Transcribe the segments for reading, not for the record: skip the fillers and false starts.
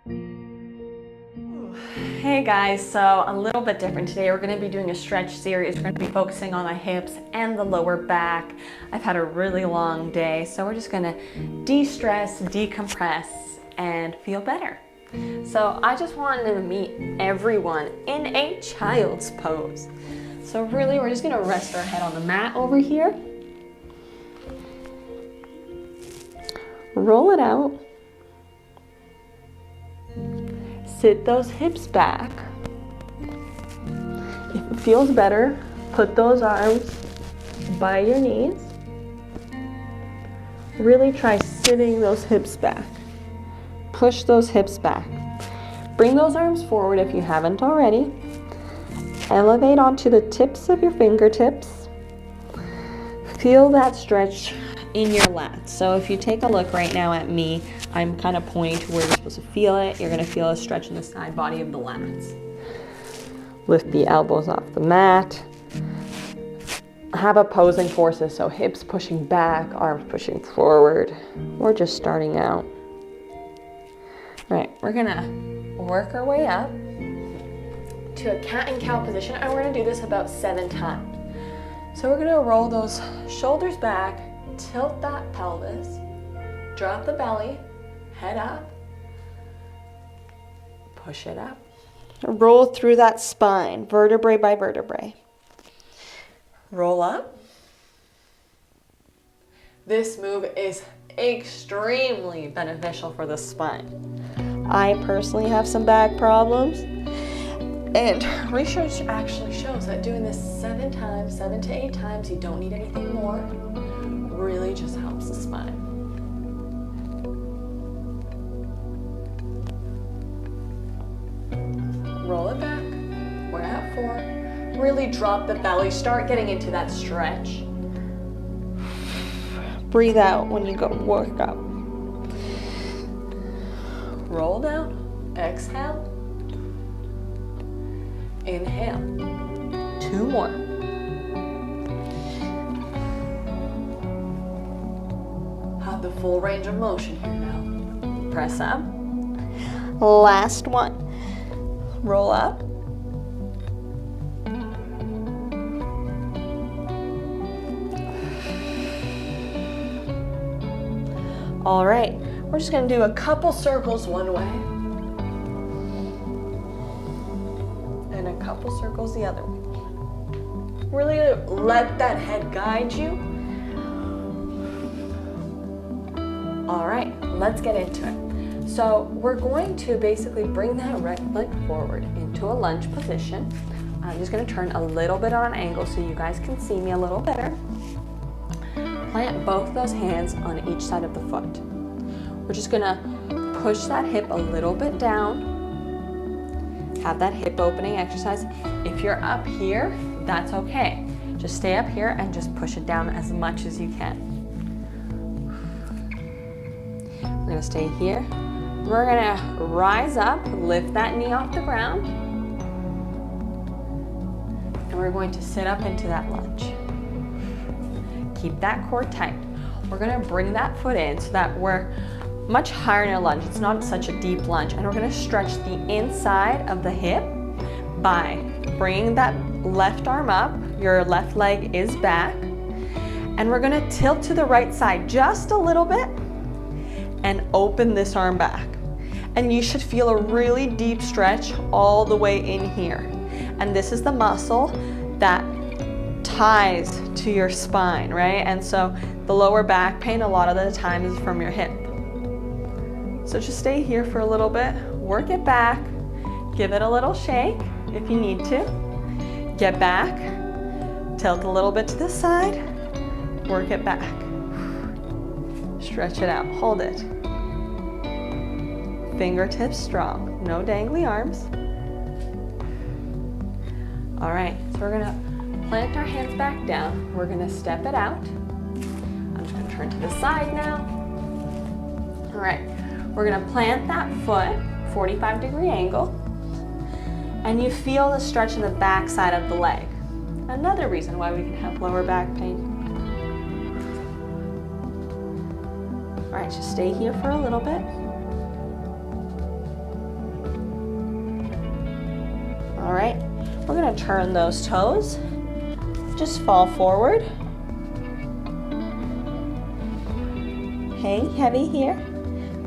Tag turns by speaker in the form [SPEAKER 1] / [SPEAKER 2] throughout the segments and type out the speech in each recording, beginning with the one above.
[SPEAKER 1] Hey guys, so a little bit different today. We're going to be doing a stretch series. We're going to be focusing on the hips and the lower back. I've had a really long day, so we're just going to de-stress, decompress, and feel better. So I just wanted to meet everyone in a child's pose. So really, we're just going to rest our head on the mat over here. Roll it out. Sit those hips back. If it feels better, put those arms by your knees. Really try sitting those hips back. Push those hips back. Bring those arms forward if you haven't already. Elevate onto the tips of your fingertips. Feel that stretch in your lats. So if you take a look right now at me, I'm kind of pointing to where you're supposed to feel it. You're going to feel a stretch in the side body of the lats. Lift the elbows off the mat. Have opposing forces, so hips pushing back, arms pushing forward. We're just starting out. All right, we're going to work our way up to a cat and cow position, and we're going to do this about 7 times. So we're going to roll those shoulders back, tilt that pelvis, drop the belly, head up, push it up. Roll through that spine, vertebrae by vertebrae. Roll up. This move is extremely beneficial for the spine. I personally have some back problems, and research actually shows that doing this 7 to 8 times, you don't need anything more, really just helps the spine. Roll it back. We're at 4. Really drop the belly. Start getting into that stretch. Breathe out when you go work up. Roll down. Exhale. Inhale. 2 more. Have the full range of motion here now. Press up. Last one. Roll up. All right, we're just gonna do a couple circles one way and a couple circles the other way. Really let that head guide you. All right, let's get into it. So we're going to basically bring that right leg forward into a lunge position. I'm just going to turn a little bit on an angle so you guys can see me a little better. Plant both those hands on each side of the foot. We're just going to push that hip a little bit down. Have that hip opening exercise. If you're up here, that's okay. Just stay up here and just push it down as much as you can. We're going to stay here. We're gonna rise up, lift that knee off the ground, and we're going to sit up into that lunge. Keep that core tight. We're gonna bring that foot in so that we're much higher in a lunge. It's not such a deep lunge, and we're gonna stretch the inside of the hip by bringing that left arm up. Your left leg is back, and we're gonna tilt to the right side just a little bit and open this arm back. And you should feel a really deep stretch all the way in here. And this is the muscle that ties to your spine, right? And so the lower back pain a lot of the time is from your hip. So just stay here for a little bit, work it back, give it a little shake if you need to. Get back, tilt a little bit to the side, work it back. Stretch it out, hold it. Fingertips strong, no dangly arms. All right, so we're gonna plant our hands back down. We're gonna step it out. I'm just gonna turn to the side now. All right, we're gonna plant that foot, 45-degree angle, and you feel the stretch in the back side of the leg. Another reason why we can have lower back pain. All right, just stay here for a little bit. gonna turn those toes. Just fall forward. Hang heavy here.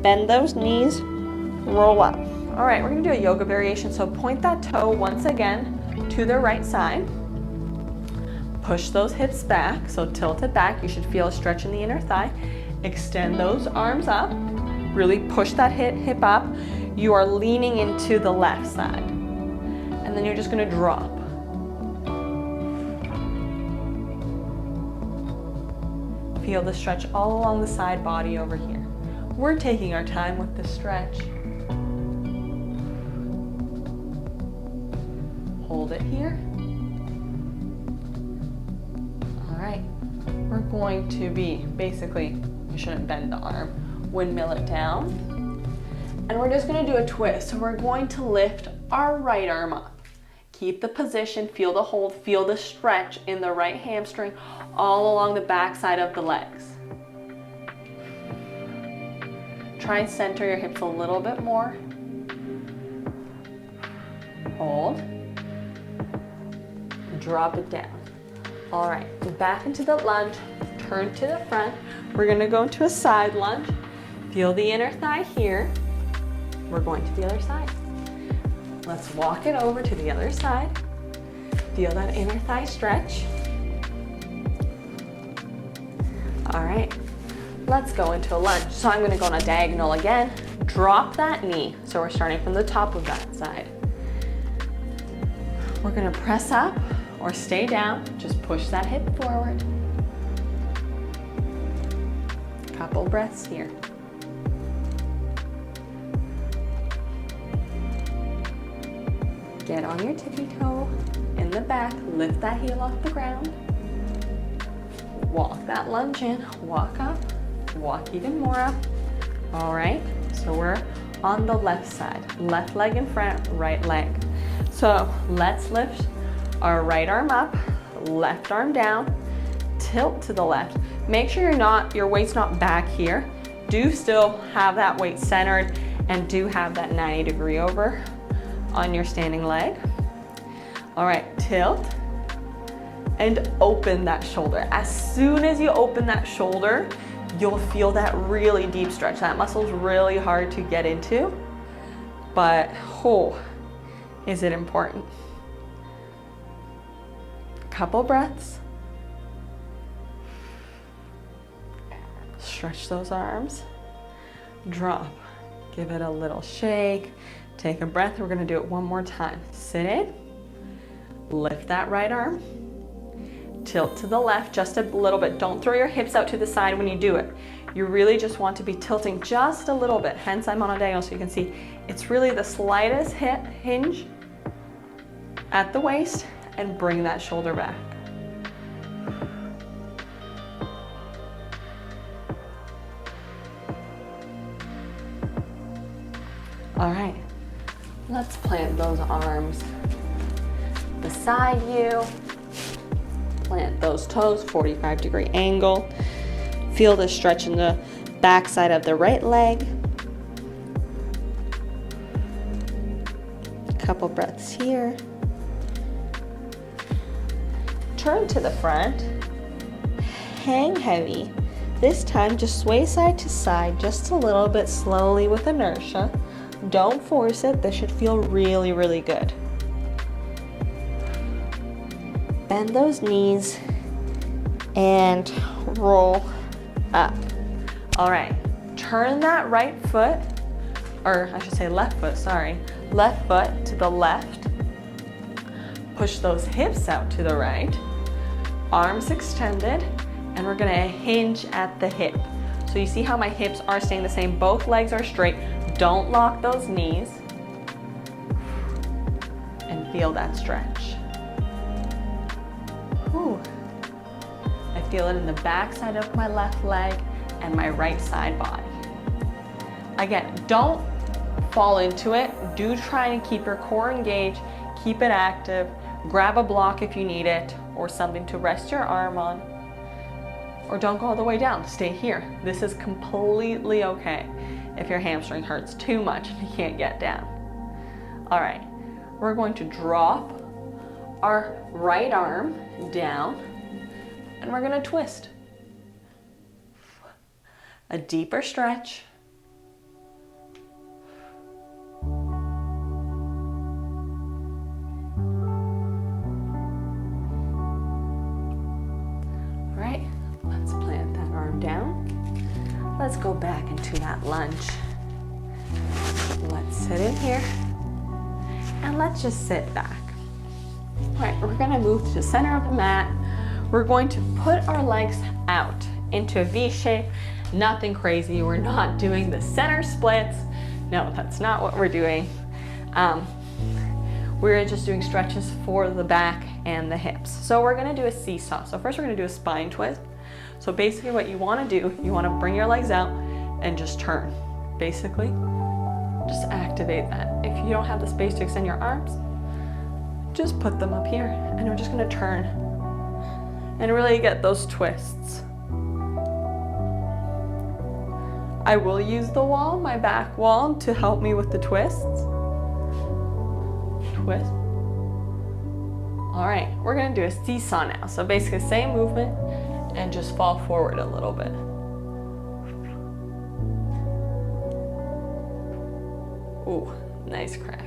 [SPEAKER 1] Bend those knees, roll up. All right, we're gonna do a yoga variation. So point that toe once again to the right side. Push those hips back, so tilt it back. You should feel a stretch in the inner thigh. Extend those arms up. Really push that hip up. You are leaning into the left side. And then you're just gonna drop. Feel the stretch all along the side body over here. We're taking our time with the stretch. Hold it here. All right, we're going to be, basically, you shouldn't bend the arm, windmill it down. And we're just gonna do a twist. So we're going to lift our right arm up. Keep the position, feel the hold, feel the stretch in the right hamstring all along the back side of the legs. Try and center your hips a little bit more. Hold. Drop it down. All right, back into the lunge, turn to the front. We're gonna go into a side lunge. Feel the inner thigh here. We're going to the other side. Let's walk it over to the other side. Feel that inner thigh stretch. All right, let's go into a lunge. So I'm gonna go on a diagonal again. Drop that knee. So we're starting from the top of that side. We're gonna press up or stay down. Just push that hip forward. Couple breaths here. Get on your tippy toe in the back, lift that heel off the ground. Walk that lunge in, walk up, walk even more up. All right, so we're on the left side, left leg in front, right leg. So let's lift our right arm up, left arm down, tilt to the left. Make sure your weight's not back here. Do still have that weight centered and do have that 90-degree over on your standing leg. All right, tilt and open that shoulder. As soon as you open that shoulder, you'll feel that really deep stretch. That muscle's really hard to get into, but oh, is it important? Couple breaths. Stretch those arms. Drop. Give it a little shake. Take a breath. We're gonna do it one more time. Sit in. Lift that right arm. Tilt to the left just a little bit. Don't throw your hips out to the side when you do it. You really just want to be tilting just a little bit. Hence, I'm on a diagonal so you can see it's really the slightest hip hinge at the waist and bring that shoulder back. All right, let's plant those arms beside you. Plant those toes, 45-degree angle. Feel the stretch in the back side of the right leg. A couple breaths here. Turn to the front. Hang heavy. This time, just sway side to side just a little bit slowly with inertia. Don't force it. This should feel really, really good. Bend those knees and roll up. All right, turn that right foot, or I should say left foot, sorry. Left foot to the left. Push those hips out to the right. Arms extended, and we're gonna hinge at the hip. So you see how my hips are staying the same. Both legs are straight. Don't lock those knees. And feel that stretch. Whew. I feel it in the back side of my left leg and my right side body. Again, don't fall into it. Do try and keep your core engaged, keep it active, grab a block if you need it, or something to rest your arm on. Or don't go all the way down, stay here. This is completely okay if your hamstring hurts too much and you can't get down. All right, we're going to drop our right arm down and we're gonna twist. A deeper stretch. All right, let's plant that arm down. Let's go back into that lunge. Let's sit in here and let's just sit back. All right, we're gonna move to the center of the mat. We're going to put our legs out into a V shape. Nothing crazy, we're not doing the center splits. No, that's not what we're doing. We're just doing stretches for the back and the hips. So we're gonna do a seesaw. So first we're gonna do a spine twist. So basically what you wanna do, you wanna bring your legs out and just turn. Basically, just activate that. If you don't have the space to extend your arms, just put them up here and we're just gonna turn and really get those twists. I will use the wall, my back wall, to help me with the twists. Twist. All right, we're gonna do a seesaw now. So basically same movement and just fall forward a little bit. Ooh, nice crack.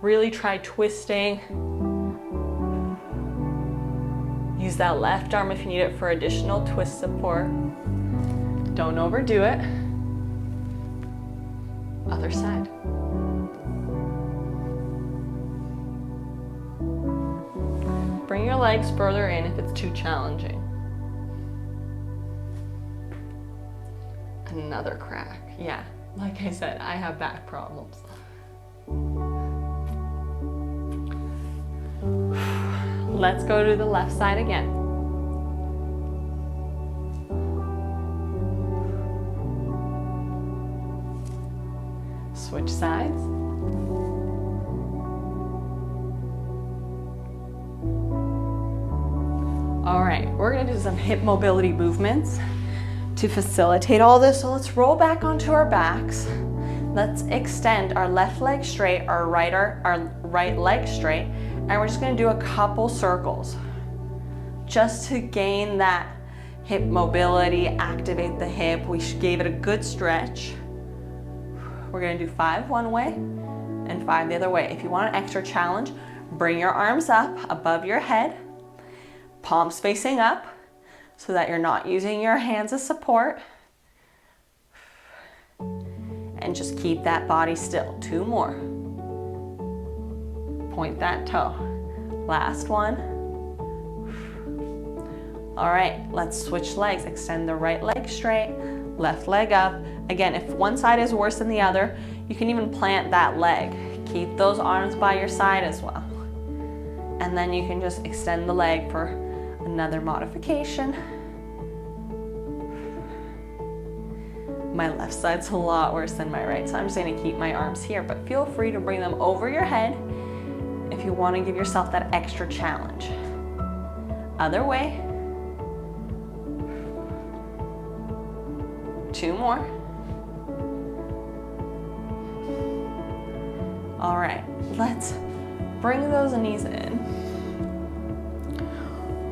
[SPEAKER 1] Really try twisting. Use that left arm if you need it for additional twist support. Don't overdo it. Other side. Bring your legs further in if it's too challenging. Another crack. Yeah, like I said, I have back problems. Let's go to the left side again. Switch sides. All right, we're gonna do some hip mobility movements to facilitate all this. So let's roll back onto our backs. Let's extend our left leg straight, our right leg straight, and we're just gonna do a couple circles just to gain that hip mobility, activate the hip. We gave it a good stretch. We're gonna do 5 one way and 5 the other way. If you want an extra challenge, bring your arms up above your head, palms facing up so that you're not using your hands as support. And just keep that body still. 2 more. Point that toe. Last one. All right, let's switch legs. Extend the right leg straight, left leg up. Again, if one side is worse than the other, you can even plant that leg. Keep those arms by your side as well. And then you can just extend the leg for another modification. My left side's a lot worse than my right, so I'm just gonna keep my arms here, but feel free to bring them over your head if you wanna give yourself that extra challenge. Other way. 2 more. All right, let's bring those knees in.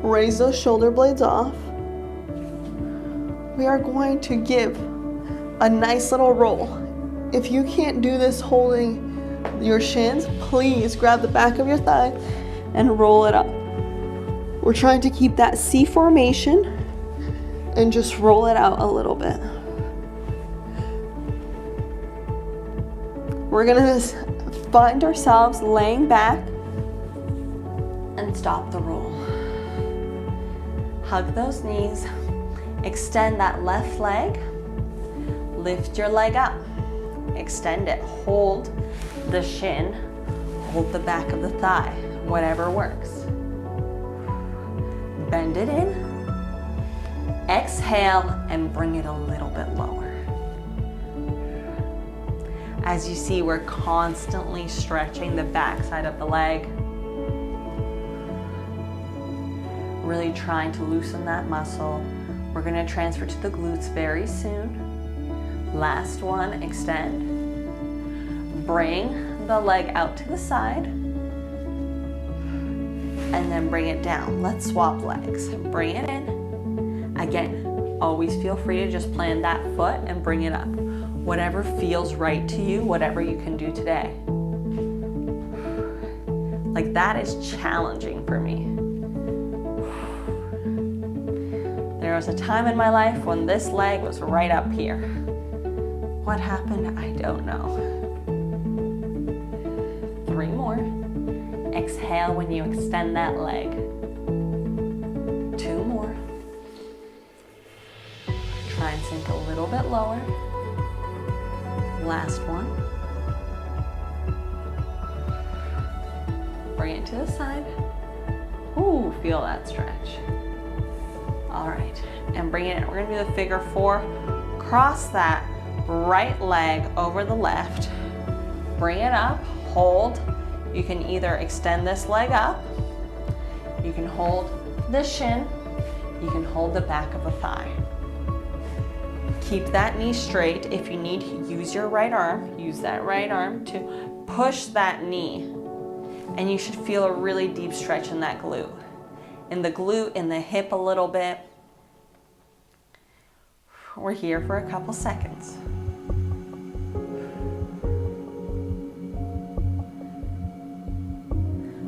[SPEAKER 1] Raise those shoulder blades off. We are going to give a nice little roll. If you can't do this holding your shins, please grab the back of your thigh and roll it up. We're trying to keep that C formation and just roll it out a little bit. We're gonna find ourselves laying back and stop the roll. Hug those knees, extend that left leg, lift your leg up, extend it, hold the shin, hold the back of the thigh, whatever works. Bend it in, exhale, and bring it a little bit lower. As you see, we're constantly stretching the back side of the leg. Really trying to loosen that muscle. We're gonna transfer to the glutes very soon. Last one, extend. Bring the leg out to the side and then bring it down. Let's swap legs. Bring it in. Again, always feel free to just plant that foot and bring it up. Whatever feels right to you, whatever you can do today. Like that is challenging for me. There was a time in my life when this leg was right up here. What happened? I don't know. 3 more. Exhale when you extend that leg. 2 more. Try and sink a little bit lower. Last one. Bring it to the side. Ooh, feel that stretch. All right, and bring it in. We're gonna do the figure 4. Cross that right leg over the left. Bring it up, hold. You can either extend this leg up, you can hold the shin, you can hold the back of the thigh. Keep that knee straight. If you need, use your right arm. Use that right arm to push that knee. And you should feel a really deep stretch in that glute. In the glute, in the hip a little bit. We're here for a couple seconds.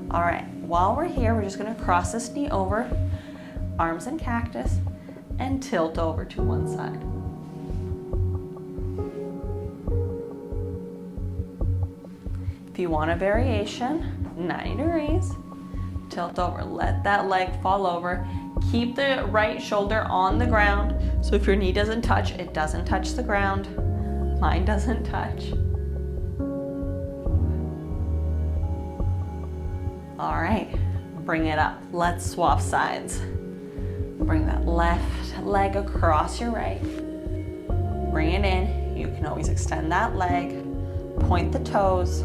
[SPEAKER 1] All right, while we're here, we're just gonna cross this knee over, arms in cactus, and tilt over to one side. If you want a variation, 90 degrees, tilt over, let that leg fall over. Keep the right shoulder on the ground. So if your knee doesn't touch, it doesn't touch the ground. Mine doesn't touch. All right, bring it up. Let's swap sides. Bring that left leg across your right. Bring it in. You can always extend that leg. Point the toes.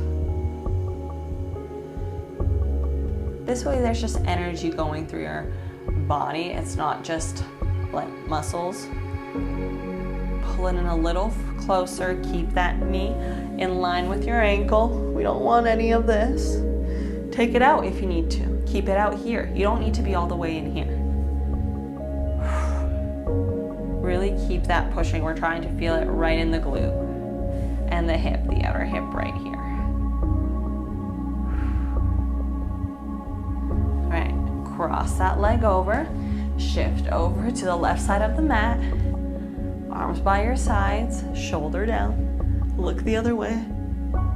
[SPEAKER 1] This way there's just energy going through your body. It's not just like muscles. Pull it in a little closer. Keep that knee in line with your ankle. We don't want any of this. Take it out if you need to. Keep it out here. You don't need to be all the way in here. Really keep that pushing. We're trying to feel it right in the glute and the hip, the outer hip right here. All right, cross that leg over. Shift over to the left side of the mat. Arms by your sides, shoulder down. Look the other way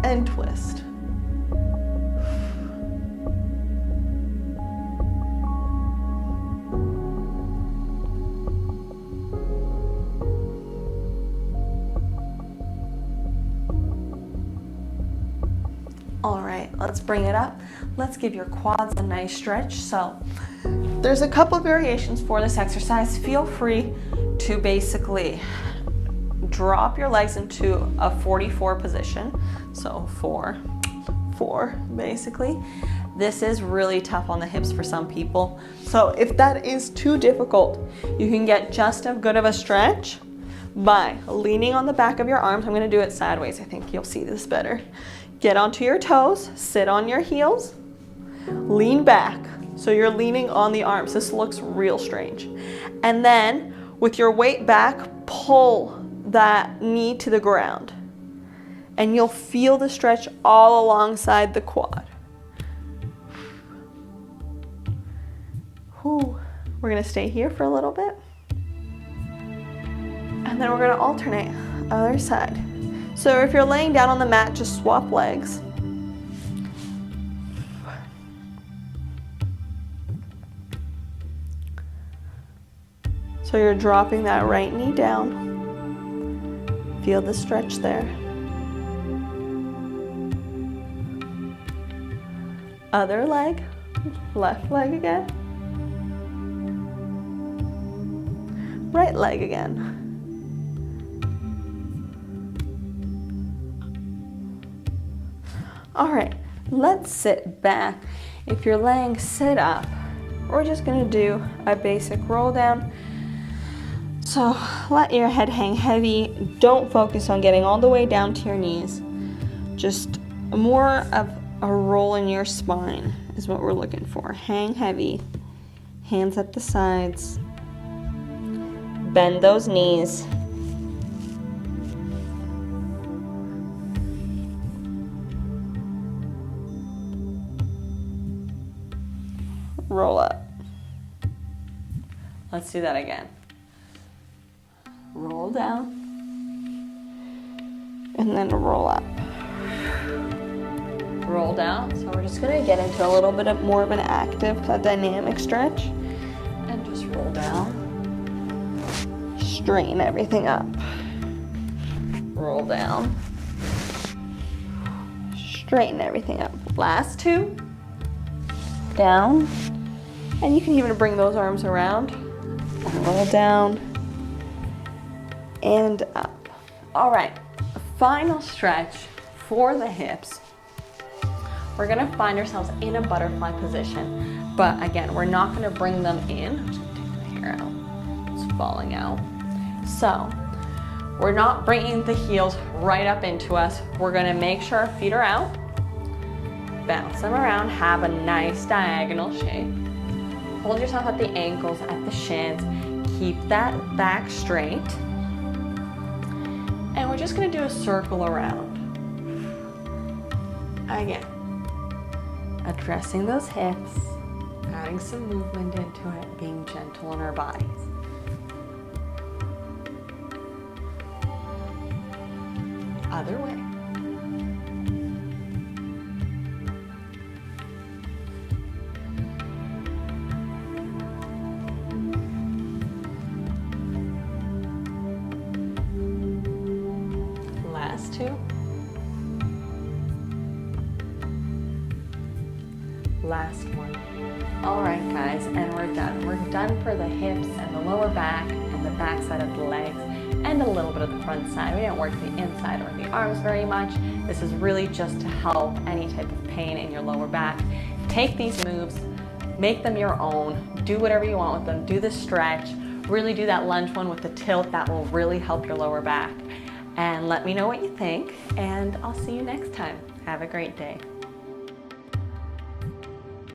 [SPEAKER 1] and twist. All right, let's bring it up. Let's give your quads a nice stretch. So there's a couple variations for this exercise. Feel free to basically drop your legs into a 44 position. So 4, 4 basically. This is really tough on the hips for some people. So if that is too difficult, you can get just as good of a stretch by leaning on the back of your arms. I'm gonna do it sideways. I think you'll see this better. Get onto your toes, sit on your heels, lean back. So you're leaning on the arms. This looks real strange. And then with your weight back, pull that knee to the ground. And you'll feel the stretch all alongside the quad. Whew. We're gonna stay here for a little bit. And then we're gonna alternate, other side. So if you're laying down on the mat, just swap legs. So you're dropping that right knee down. Feel the stretch there. Other leg, left leg again. Right leg again. All right, let's sit back. If you're laying, sit up. We're just gonna do a basic roll down. So let your head hang heavy. Don't focus on getting all the way down to your knees. Just more of a roll in your spine is what we're looking for. Hang heavy, hands at the sides, bend those knees. Roll up. Let's do that again. Roll down, and then roll up. Roll down. So we're just gonna get into a little bit of more of an active, dynamic stretch, and just roll down. Straighten everything up. Roll down. Straighten everything up. Last two. Down. And you can even bring those arms around. And roll down. And up. All right. Final stretch for the hips. We're gonna find ourselves in a butterfly position. But again, we're not gonna bring them in. I'm just gonna take the hair out. It's falling out. So, we're not bringing the heels right up into us. We're gonna make sure our feet are out. Bounce them around, have a nice diagonal shape. Hold yourself at the ankles, at the shins. Keep that back straight. And we're just gonna do a circle around. Again, addressing those hips, adding some movement into it, being gentle in our bodies. Other way. Last two. Last one. All right, guys, and we're done. We're done for the hips and the lower back and the back side of the legs and a little bit of the front side. We didn't work the inside or the arms very much. This is really just to help any type of pain in your lower back. Take these moves, make them your own, do whatever you want with them, do the stretch, really do that lunge one with the tilt. That will really help your lower back. And let me know what you think, and I'll see you next time. Have a great day.